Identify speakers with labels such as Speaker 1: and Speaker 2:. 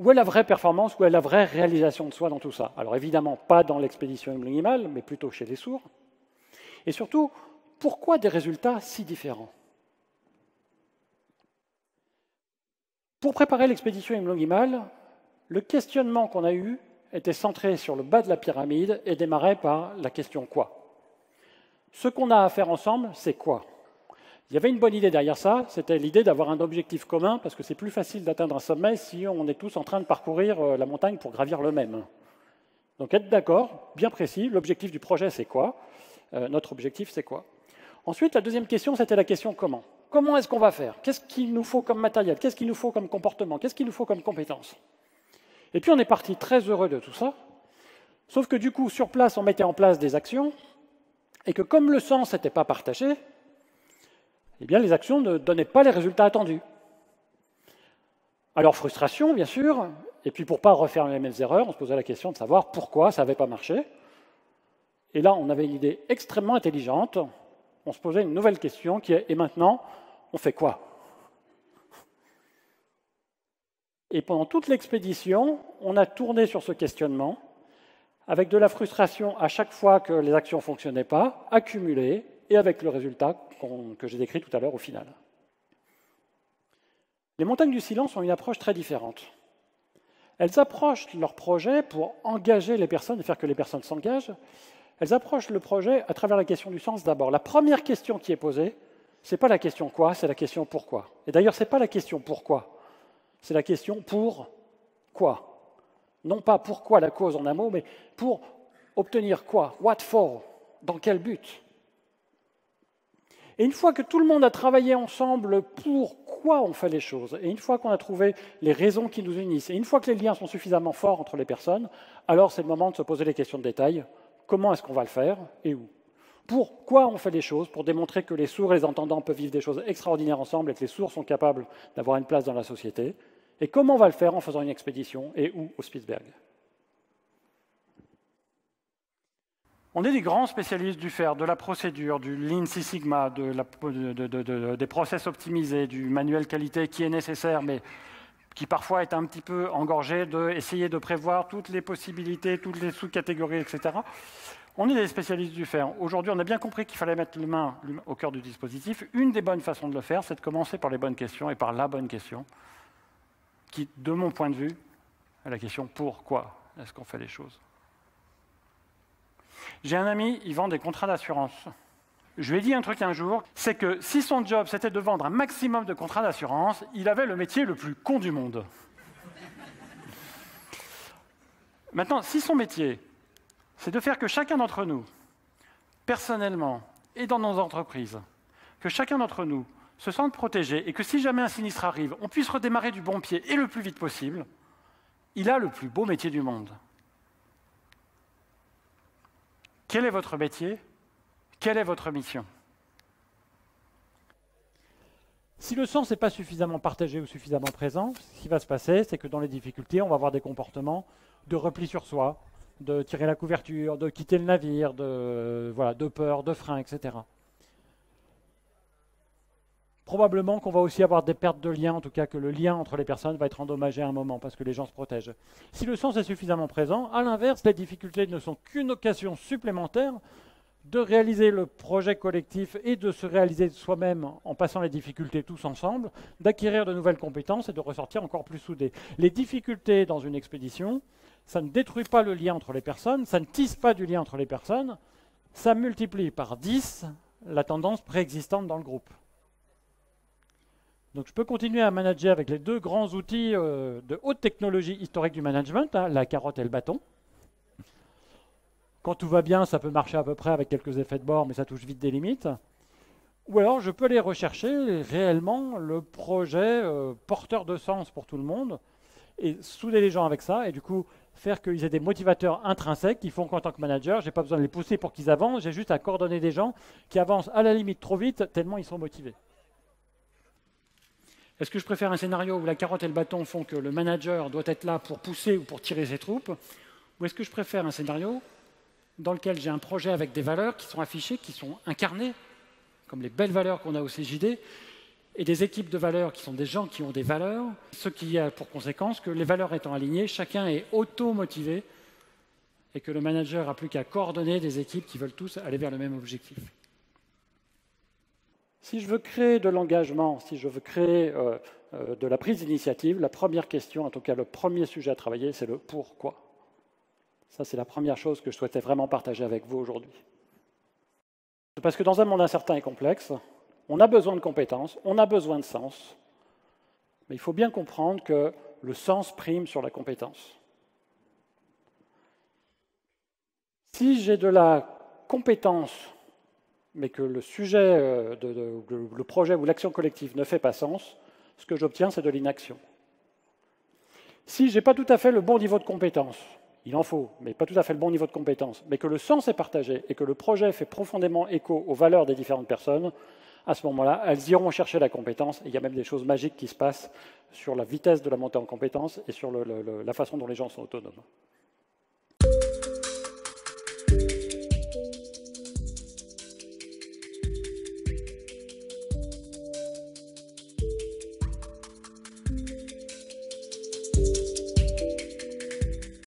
Speaker 1: Où est la vraie performance, où est la vraie réalisation de soi dans tout ça? Alors évidemment, pas dans l'expédition Imlong-Imal, mais plutôt chez les sourds. Et surtout, pourquoi des résultats si différents? Pour préparer l'expédition Imlong-Imal, le questionnement qu'on a eu était centré sur le bas de la pyramide et démarrait par la question « quoi ». Ce qu'on a à faire ensemble, c'est quoi? Il y avait une bonne idée derrière ça, c'était l'idée d'avoir un objectif commun, parce que c'est plus facile d'atteindre un sommet si on est tous en train de parcourir la montagne pour gravir le même. Donc être d'accord, bien précis, l'objectif du projet, c'est quoi? Notre objectif, c'est quoi? Ensuite, la deuxième question, c'était la question comment. Comment est-ce qu'on va faire? Qu'est-ce qu'il nous faut comme matériel? Qu'est-ce qu'il nous faut comme comportement? Qu'est-ce qu'il nous faut comme compétences? Et puis on est parti très heureux de tout ça, sauf que du coup, sur place, on mettait en place des actions, et que comme le sens n'était pas partagé, eh bien, les actions ne donnaient pas les résultats attendus. Alors, frustration, bien sûr, et puis pour ne pas refaire les mêmes erreurs, on se posait la question de savoir pourquoi ça n'avait pas marché. Et là, on avait une idée extrêmement intelligente. On se posait une nouvelle question qui est « et maintenant, on fait quoi ?» Et pendant toute l'expédition, on a tourné sur ce questionnement, avec de la frustration à chaque fois que les actions ne fonctionnaient pas, accumulée, et avec le résultat que j'ai décrit tout à l'heure au final. Les montagnes du silence ont une approche très différente. Elles approchent leur projet pour engager les personnes et faire que les personnes s'engagent. Elles approchent le projet à travers la question du sens d'abord. La première question qui est posée, ce n'est pas la question quoi, c'est la question pourquoi. Et d'ailleurs, ce n'est pas la question pourquoi, c'est la question pour quoi. Non pas pourquoi la cause en un mot, mais pour obtenir quoi, what for, dans quel but. Et une fois que tout le monde a travaillé ensemble pourquoi on fait les choses, et une fois qu'on a trouvé les raisons qui nous unissent, et une fois que les liens sont suffisamment forts entre les personnes, alors c'est le moment de se poser les questions de détail. Comment est-ce qu'on va le faire et où? Pourquoi on fait les choses? Pour démontrer que les sourds et les entendants peuvent vivre des choses extraordinaires ensemble et que les sourds sont capables d'avoir une place dans la société. Et comment on va le faire en faisant une expédition et où au Spitzberg? On est des grands spécialistes du faire, de la procédure, du Lean Six Sigma, des process optimisés, du manuel qualité qui est nécessaire, mais qui parfois est un petit peu engorgé d'essayer de prévoir toutes les possibilités, toutes les sous-catégories, etc. On est des spécialistes du faire. Aujourd'hui, on a bien compris qu'il fallait mettre l'humain au cœur du dispositif. Une des bonnes façons de le faire, c'est de commencer par les bonnes questions et par la bonne question, qui, de mon point de vue, est la question « pourquoi est-ce qu'on fait les choses ?» J'ai un ami, il vend des contrats d'assurance. Je lui ai dit un truc un jour, c'est que si son job c'était de vendre un maximum de contrats d'assurance, il avait le métier le plus con du monde. Maintenant, si son métier, c'est de faire que chacun d'entre nous, personnellement et dans nos entreprises, que chacun d'entre nous se sente protégé et que si jamais un sinistre arrive, on puisse redémarrer du bon pied et le plus vite possible, il a le plus beau métier du monde. Quel est votre métier? Quelle est votre mission? Si le sens n'est pas suffisamment partagé ou suffisamment présent, ce qui va se passer, c'est que dans les difficultés, on va avoir des comportements de repli sur soi, de tirer la couverture, de quitter le navire, de peur, de frein, etc. Probablement qu'on va aussi avoir des pertes de lien, en tout cas que le lien entre les personnes va être endommagé à un moment parce que les gens se protègent. Si le sens est suffisamment présent, à l'inverse, les difficultés ne sont qu'une occasion supplémentaire de réaliser le projet collectif et de se réaliser soi-même en passant les difficultés tous ensemble, d'acquérir de nouvelles compétences et de ressortir encore plus soudés. Les difficultés dans une expédition, ça ne détruit pas le lien entre les personnes, ça ne tisse pas du lien entre les personnes, ça multiplie par 10 la tendance préexistante dans le groupe. Donc je peux continuer à manager avec les deux grands outils de haute technologie historique du management, la carotte et le bâton. Quand tout va bien, ça peut marcher à peu près avec quelques effets de bord, mais ça touche vite des limites. Ou alors je peux aller rechercher réellement le projet porteur de sens pour tout le monde et souder les gens avec ça, et du coup faire qu'ils aient des motivateurs intrinsèques qui font qu'en tant que manager, je n'ai pas besoin de les pousser pour qu'ils avancent, j'ai juste à coordonner des gens qui avancent à la limite trop vite, tellement ils sont motivés. Est-ce que je préfère un scénario où la carotte et le bâton font que le manager doit être là pour pousser ou pour tirer ses troupes? Ou est-ce que je préfère un scénario dans lequel j'ai un projet avec des valeurs qui sont affichées, qui sont incarnées, comme les belles valeurs qu'on a au CJD, et des équipes de valeurs qui sont des gens qui ont des valeurs, ce qui a pour conséquence que les valeurs étant alignées, chacun est auto-motivé et que le manager n'a plus qu'à coordonner des équipes qui veulent tous aller vers le même objectif. Si je veux créer de l'engagement, si je veux créer de la prise d'initiative, la première question, en tout cas le premier sujet à travailler, c'est le pourquoi. Ça, c'est la première chose que je souhaitais vraiment partager avec vous aujourd'hui. Parce que dans un monde incertain et complexe, on a besoin de compétences, on a besoin de sens, mais il faut bien comprendre que le sens prime sur la compétence. Si j'ai de la compétence, mais que le sujet, le projet ou l'action collective ne fait pas sens, ce que j'obtiens, c'est de l'inaction. Si je n'ai pas tout à fait le bon niveau de compétence, il en faut, mais pas tout à fait le bon niveau de compétence, mais que le sens est partagé et que le projet fait profondément écho aux valeurs des différentes personnes, à ce moment-là, elles iront chercher la compétence. Et il y a même des choses magiques qui se passent sur la vitesse de la montée en compétence et sur la façon dont les gens sont autonomes.